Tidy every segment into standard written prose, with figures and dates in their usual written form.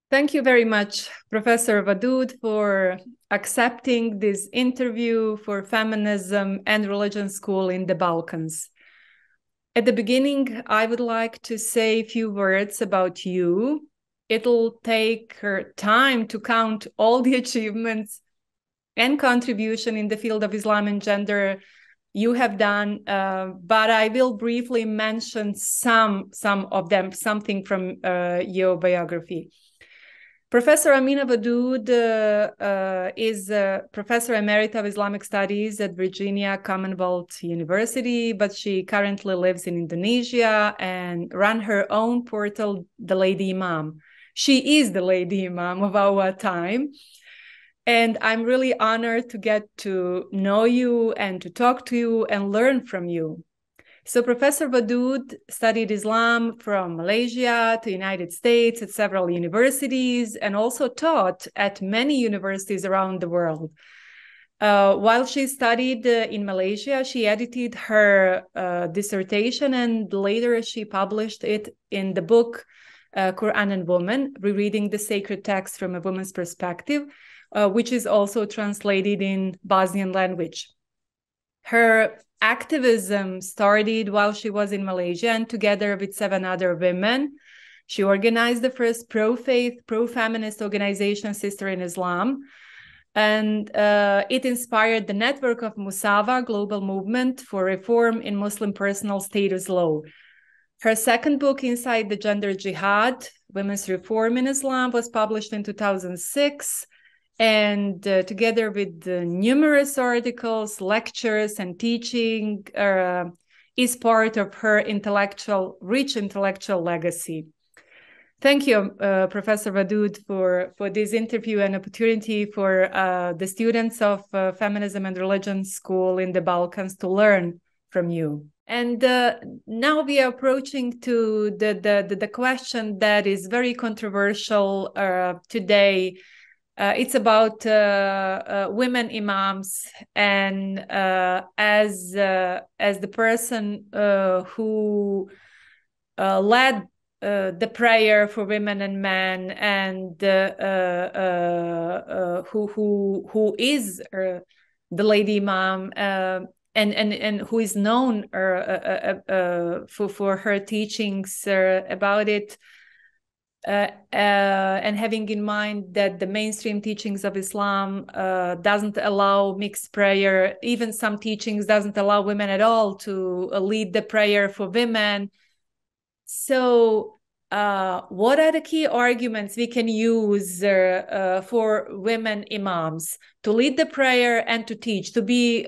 Thank you very much, Professor Wadud, for accepting this interview for Feminism and Religion School in the Balkans. At the beginning, I would like to say a few words about you. It'll take time to count all the achievements and contribution in the field of Islam and gender you have done, but I will briefly mention some of them, something from your biography. Professor Amina Wadud is a Professor Emerita of Islamic Studies at Virginia Commonwealth University, but she currently lives in Indonesia and runs her own portal, The Lady Imam. She is the Lady Imam of our time. And I'm really honored to get to know you and to talk to you and learn from you. So Professor Wadud studied Islam from Malaysia to United States at several universities and also taught at many universities around the world. While she studied in Malaysia, she edited her dissertation and later she published it in the book Quran and Woman, Rereading the Sacred Text from a Woman's Perspective, which is also translated in Bosnian language. Her activism started while she was in Malaysia, and together with 7 other women, she organized the first pro-faith, pro-feminist organization, Sister in Islam. And it inspired the network of Musawa, global movement for reform in Muslim personal status law. Her second book, Inside the Gender Jihad, Women's Reform in Islam, was published in 2006. And together with numerous articles, lectures, and teaching, is part of her rich intellectual legacy. Thank you, Professor Wadud, for this interview and opportunity for the students of Feminism and Religion School in the Balkans to learn from you. And now we are approaching to the question that is very controversial today. It's about women imams, and as the person who led the prayer for women and men, and who is the Lady Imam, and who is known for her teachings about it. And having in mind that the mainstream teachings of Islam doesn't allow mixed prayer, even some teachings doesn't allow women at all to lead the prayer for women. So what are the key arguments we can use for women imams to lead the prayer and to teach, to be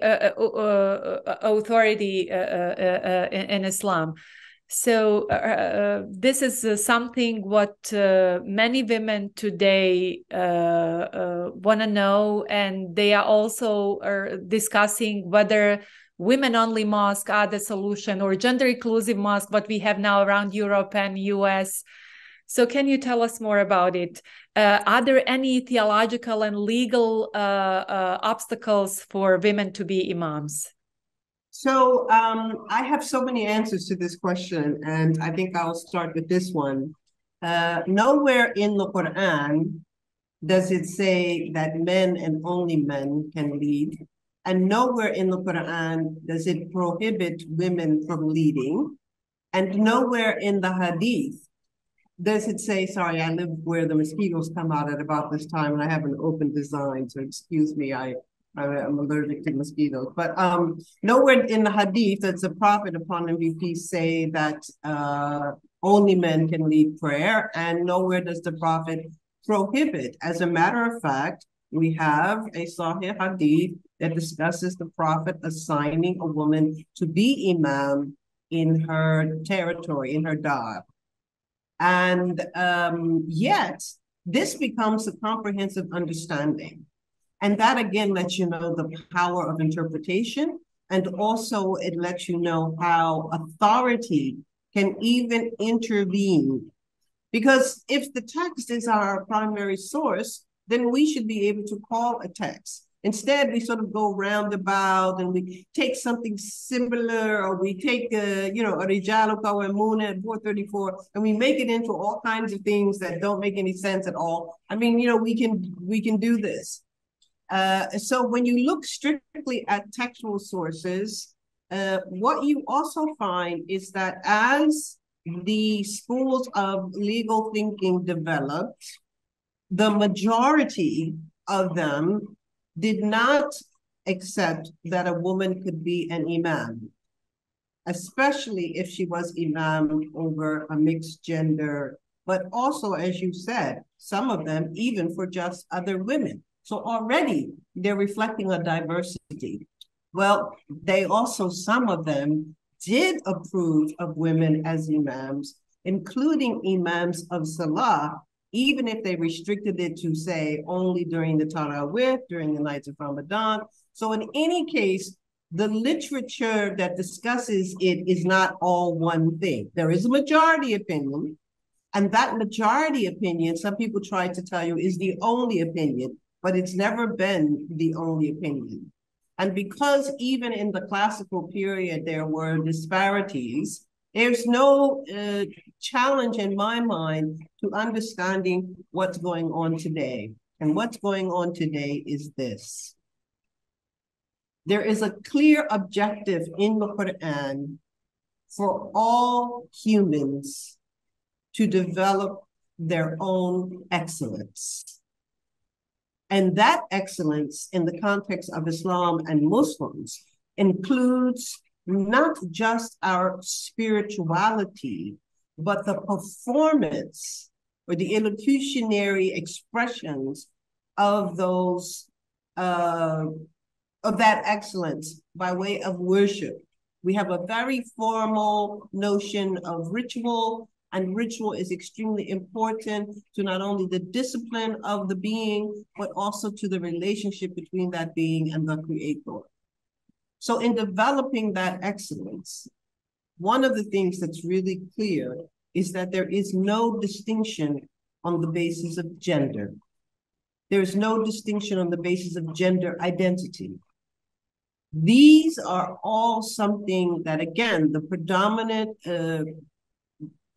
authority in Islam? So this is something what many women today want to know, and they are also discussing whether women-only mosque are the solution, or gender-inclusive mosque, what we have now around Europe and US. So can you tell us more about it? Are there any theological and legal obstacles for women to be imams? So I have so many answers to this question, and I think I'll start with this one. Nowhere in the Quran does it say that men and only men can lead, and nowhere in the Quran does it prohibit women from leading, and nowhere in the Hadith does it say, sorry, I live where the mosquitoes come out at about this time, and I have an open design, so excuse me, I'm allergic to mosquitoes. But nowhere in the Hadith does the Prophet, upon him be peace, say that only men can lead prayer, and nowhere does the Prophet prohibit. As a matter of fact, we have a Sahih Hadith that discusses the Prophet assigning a woman to be imam in her territory, in her dar. And yet, this becomes a comprehensive understanding. And that again lets you know the power of interpretation, and also it lets you know how authority can even intervene. Because if the text is our primary source, then we should be able to call a text Instead, we sort of go roundabout and we take something similar, or we take a Rijalu Qawwamuna at 434, and we make it into all kinds of things that don't make any sense at all. I mean, we can do this. So when you look strictly at textual sources, what you also find is that as the schools of legal thinking developed, the majority of them did not accept that a woman could be an imam, especially if she was imam over a mixed gender, but also, as you said, some of them even for just other women. So already they're reflecting a diversity. Well, they also, some of them did approve of women as imams, including imams of Salah, even if they restricted it to, say, only during the Tarawih, during the nights of Ramadan. So in any case, the literature that discusses it is not all one thing. There is a majority opinion, and that majority opinion, some people try to tell you, is the only opinion, but it's never been the only opinion. And because even in the classical period, there were disparities, there's no challenge in my mind to understanding what's going on today. And what's going on today is this. There is a clear objective in the Quran for all humans to develop their own excellence. And that excellence in the context of Islam and Muslims includes not just our spirituality, but the performance or the elocutionary expressions of those of that excellence by way of worship. We have a very formal notion of ritual, and ritual is extremely important to not only the discipline of the being, but also to the relationship between that being and the Creator. So in developing that excellence, one of the things that's really clear is that there is no distinction on the basis of gender. There is no distinction on the basis of gender identity. These are all something that, again, the predominant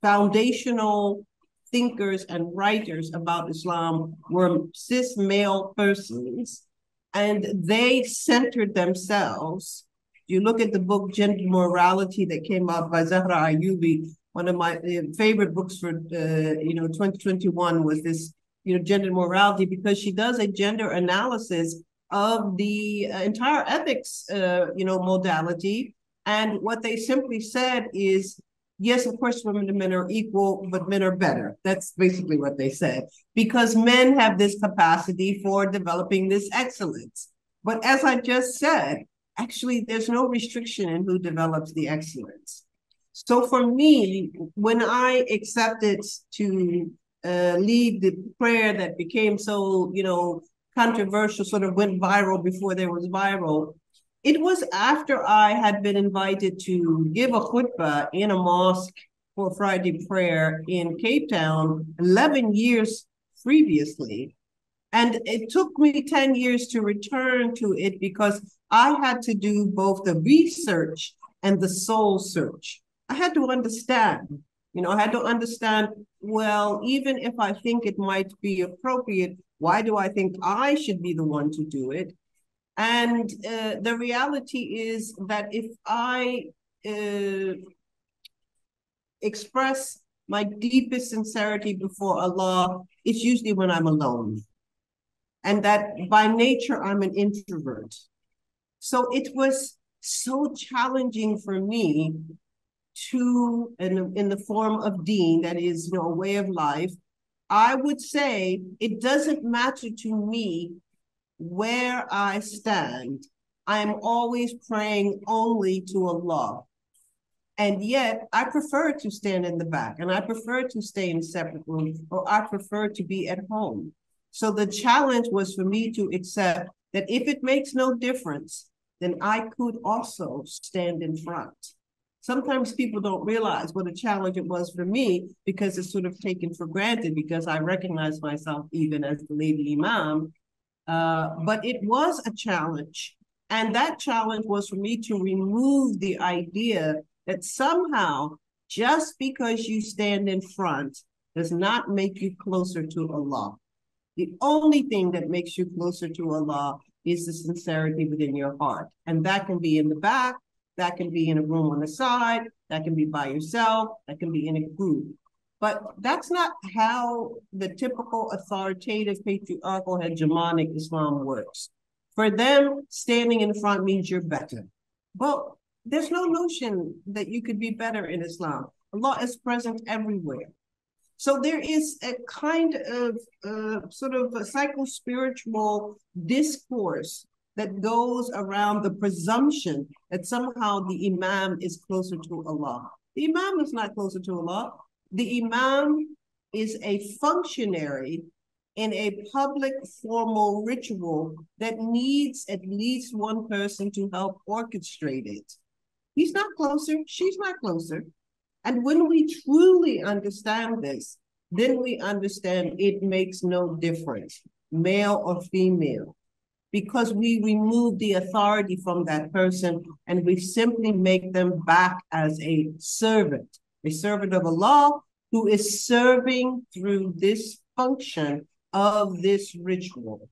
foundational thinkers and writers about Islam were cis male persons, and they centered themselves. You look at the book Gender Morality that came out by Zahra Ayubi. One of my favorite books for 2021 was this, Gender Morality, because she does a gender analysis of the entire ethics, modality. And what they simply said is, yes, of course, women and men are equal, but men are better. That's basically what they said, because men have this capacity for developing this excellence. But as I just said, actually, there's no restriction in who develops the excellence. So for me, when I accepted to lead the prayer that became so, controversial, sort of went viral before there was viral, it was after I had been invited to give a khutbah in a mosque for Friday prayer in Cape Town 11 years previously. And it took me 10 years to return to it because I had to do both the research and the soul search. I had to understand, I had to understand, well, even if I think it might be appropriate, why do I think I should be the one to do it? And the reality is that if I express my deepest sincerity before Allah, it's usually when I'm alone. And that by nature, I'm an introvert. So it was so challenging for me to, in the form of deen, that is, a way of life, I would say it doesn't matter to me where I stand. I'm always praying only to Allah. And yet I prefer to stand in the back, and I prefer to stay in separate rooms, or I prefer to be at home. So the challenge was for me to accept that if it makes no difference, then I could also stand in front. Sometimes people don't realize what a challenge it was for me because it's sort of taken for granted because I recognize myself even as the lady imam. But it was a challenge. And that challenge was for me to remove the idea that somehow just because you stand in front does not make you closer to Allah. The only thing that makes you closer to Allah is the sincerity within your heart. And that can be in the back, that can be in a room on the side, that can be by yourself, that can be in a group. But that's not how the typical authoritative, patriarchal, hegemonic Islam works. For them, standing in front means you're better. Well, there's no notion that you could be better in Islam. Allah is present everywhere. So there is a kind of sort of a psycho-spiritual discourse that goes around the presumption that somehow the imam is closer to Allah. The imam is not closer to Allah. The imam is a functionary in a public formal ritual that needs at least one person to help orchestrate it. He's not closer, she's not closer. And when we truly understand this, then we understand it makes no difference, male or female, because we remove the authority from that person and we simply make them back as a servant of Allah who is serving through this function of this ritual.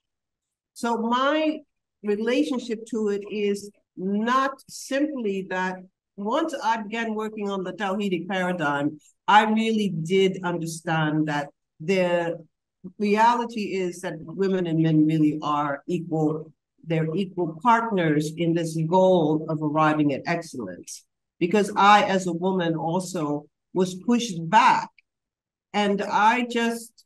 So my relationship to it is not simply that once I began working on the Tawhidic paradigm, I really did understand that the reality is that women and men really are equal. They're equal partners in this goal of arriving at excellence. Because I, as a woman, also was pushed back. And I just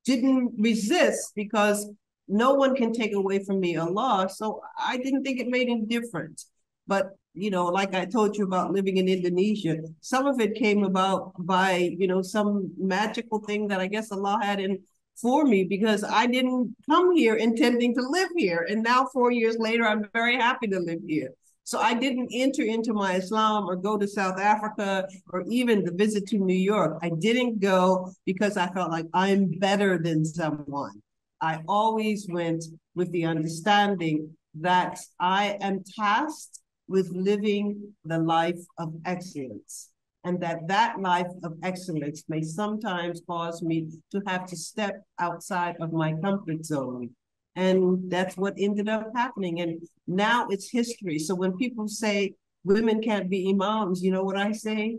didn't resist because no one can take away from me Allah. So I didn't think it made any difference. But, you know, like I told you about living in Indonesia, some of it came about by, you know, some magical thing that I guess Allah had in for me because I didn't come here intending to live here. And now 4 years later, I'm very happy to live here. So I didn't enter into my Islam or go to South Africa or even the visit to New York. I didn't go because I felt like I'm better than someone. I always went with the understanding that I am tasked with living the life of excellence, and that life of excellence may sometimes cause me to have to step outside of my comfort zone. And that's what ended up happening. And now it's history. So when people say women can't be imams, you know what I say?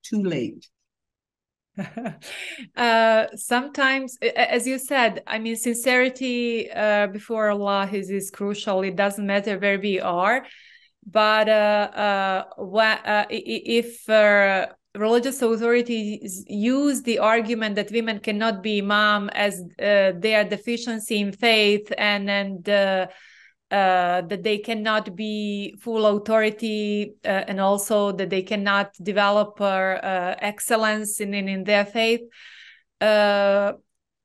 Too late. Sometimes, as you said, I mean, sincerity before Allah is crucial. It doesn't matter where we are. But if religious authorities use the argument that women cannot be imam as their deficiency in faith and that they cannot be full authority and also that they cannot develop excellence in their faith,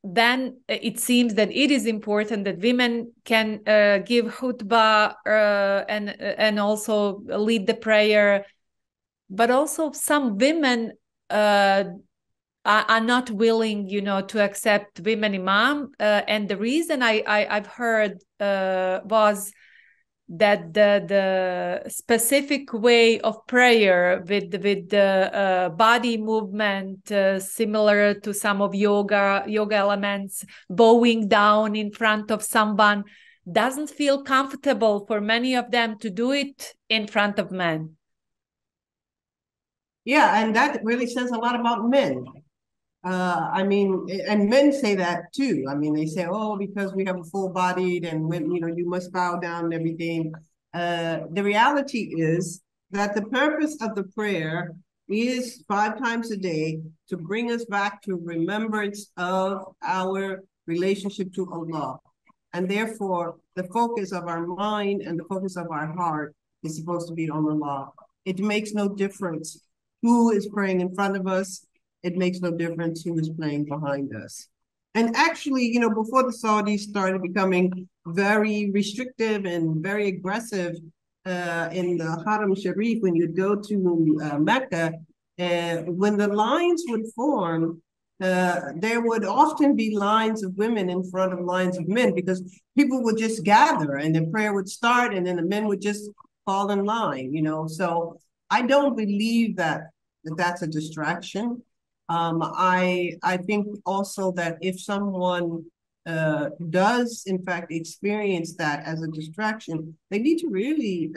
then it seems that it is important that women can give khutbah and also lead the prayer. But also some women are not willing, you know, to accept women imam. And the reason I've heard was that the specific way of prayer with the body movement similar to some of yoga elements, bowing down in front of someone, doesn't feel comfortable for many of them to do it in front of men. Yeah, and that really says a lot about men. I mean, and men say that too. I mean, they say, oh, because we have a full bodied and when, you know, you must bow down and everything. The reality is that the purpose of the prayer is 5 times a day to bring us back to remembrance of our relationship to Allah. And therefore, the focus of our mind and the focus of our heart is supposed to be on Allah. It makes no difference who is praying in front of us. It makes no difference who is playing behind us. And actually, you know, before the Saudis started becoming very restrictive and very aggressive in the Haram Sharif, when you'd go to Mecca, when the lines would form, there would often be lines of women in front of lines of men because people would just gather and the prayer would start and then the men would just fall in line, you know. So I don't believe that that's a distraction. I think also that if someone does in fact experience that as a distraction, they need to really,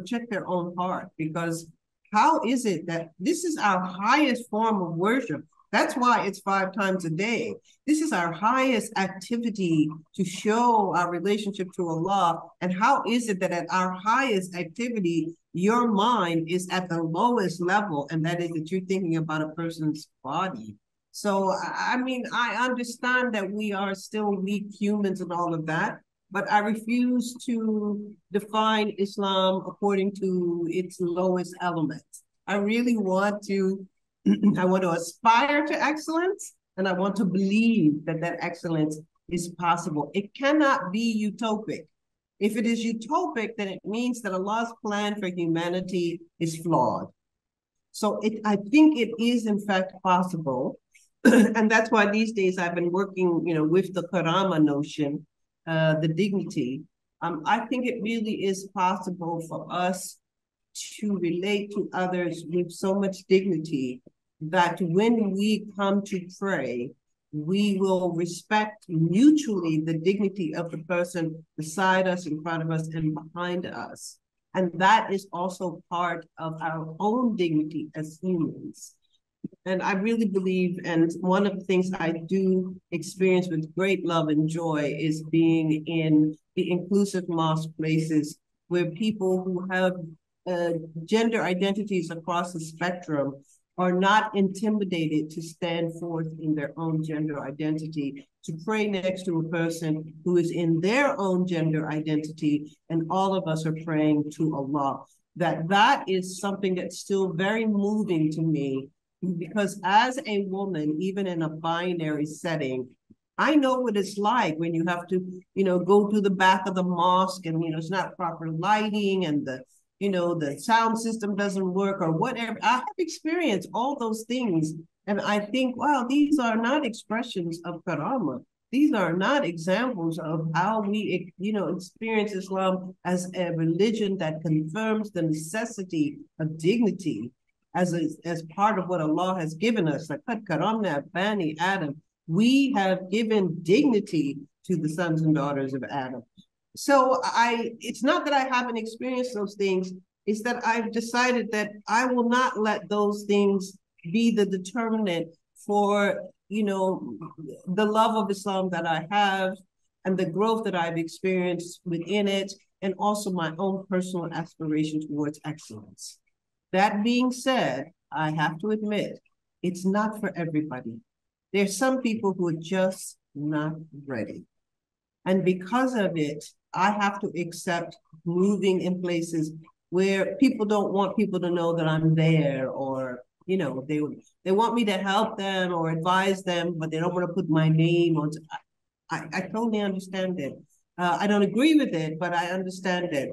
check their own heart, because how is it that this is our highest form of worship? That's why it's 5 times a day. This is our highest activity to show our relationship to Allah. And how is it that at our highest activity, your mind is at the lowest level, and that is that you're thinking about a person's body? So, I mean, I understand that we are still weak humans and all of that, but I refuse to define Islam according to its lowest elements. I really want to I want to aspire to excellence, and I want to believe that that excellence is possible. It cannot be utopic. If it is utopic, then it means that Allah's plan for humanity is flawed. So I think it is in fact possible. And that's why these days I've been working, with the karama notion, the dignity. I think it really is possible for us to relate to others with so much dignity that when we come to pray, we will respect mutually the dignity of the person beside us, in front of us, and behind us. And that is also part of our own dignity as humans. And I really believe, and one of the things I do experience with great love and joy is being in the inclusive mosque places where people who have gender identities across the spectrum are not intimidated to stand forth in their own gender identity, to pray next to a person who is in their own gender identity, and all of us are praying to Allah. That is something that's still very moving to me, because as a woman, even in a binary setting, I know what it's like when you have to, go to the back of the mosque and, it's not proper lighting and the sound system doesn't work or whatever. I have experienced all those things. And I think, wow, these are not expressions of karama. These are not examples of how we, experience Islam as a religion that confirms the necessity of dignity as part of what Allah has given us. Like karamna bani Adam, we have given dignity to the sons and daughters of Adam. So it's not that I haven't experienced those things, it's that I've decided that I will not let those things be the determinant for, the love of Islam that I have and the growth that I've experienced within it, and also my own personal aspiration towards excellence. That being said, I have to admit, it's not for everybody. There's some people who are just not ready. And because of it, I have to accept moving in places where people don't want people to know that I'm there, or, they want me to help them or advise them, but they don't want to put my name on. I totally understand it. I don't agree with it, but I understand it.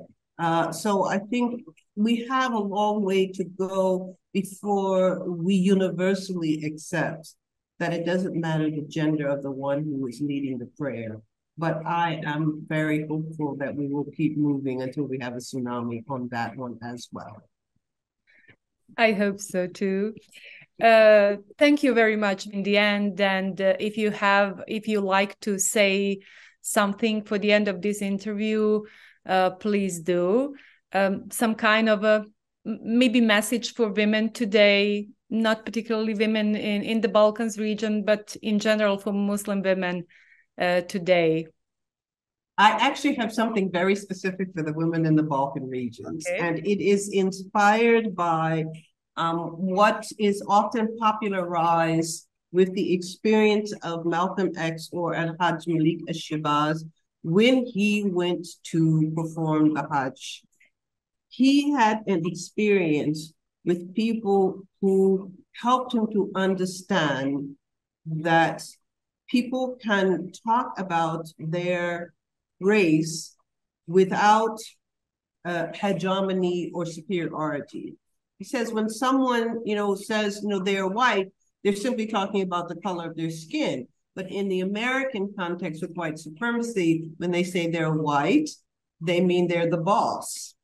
So I think we have a long way to go before we universally accept that it doesn't matter the gender of the one who is leading the prayer. But I am very hopeful that we will keep moving until we have a tsunami on that one as well. I hope so too. Thank you very much in the end. And if you like to say something for the end of this interview, please do. Some kind of a maybe message for women today, not particularly women in the Balkans region, but in general for Muslim women today. I actually have something very specific for the women in the Balkan regions, okay. And it is inspired by what is often popularized with the experience of Malcolm X or Al-Hajj Malik al-Shabazz when he went to perform the Hajj. He had an experience with people who helped him to understand that people can talk about their race without hegemony or superiority. He says when someone, says, they're white, they're simply talking about the color of their skin. But in the American context with white supremacy, when they say they're white, they mean they're the boss.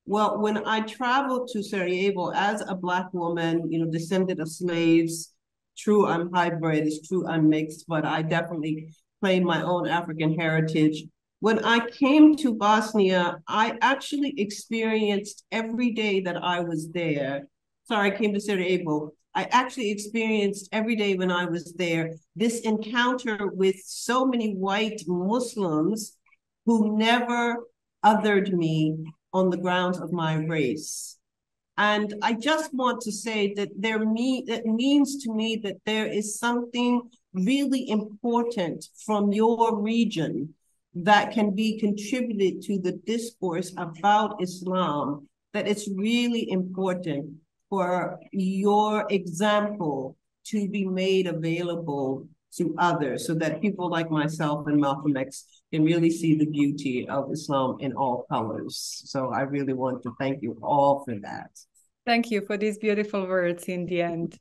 Well, when I traveled to Sarajevo as a Black woman, descendant of slaves, true, I'm hybrid, it's true, I'm mixed, but I definitely claim my own African heritage. When I came to Bosnia, I actually experienced every day that I was there. Sorry, I came to Sarajevo. I actually experienced every day when I was there this encounter with so many white Muslims who never othered me on the grounds of my race. And I just want to say that that means to me that there is something really important from your region that can be contributed to the discourse about Islam, that it's really important for your example to be made available to others so that people like myself and Malcolm X can really see the beauty of Islam in all colors. So I really want to thank you all for that. Thank you for these beautiful words in the end.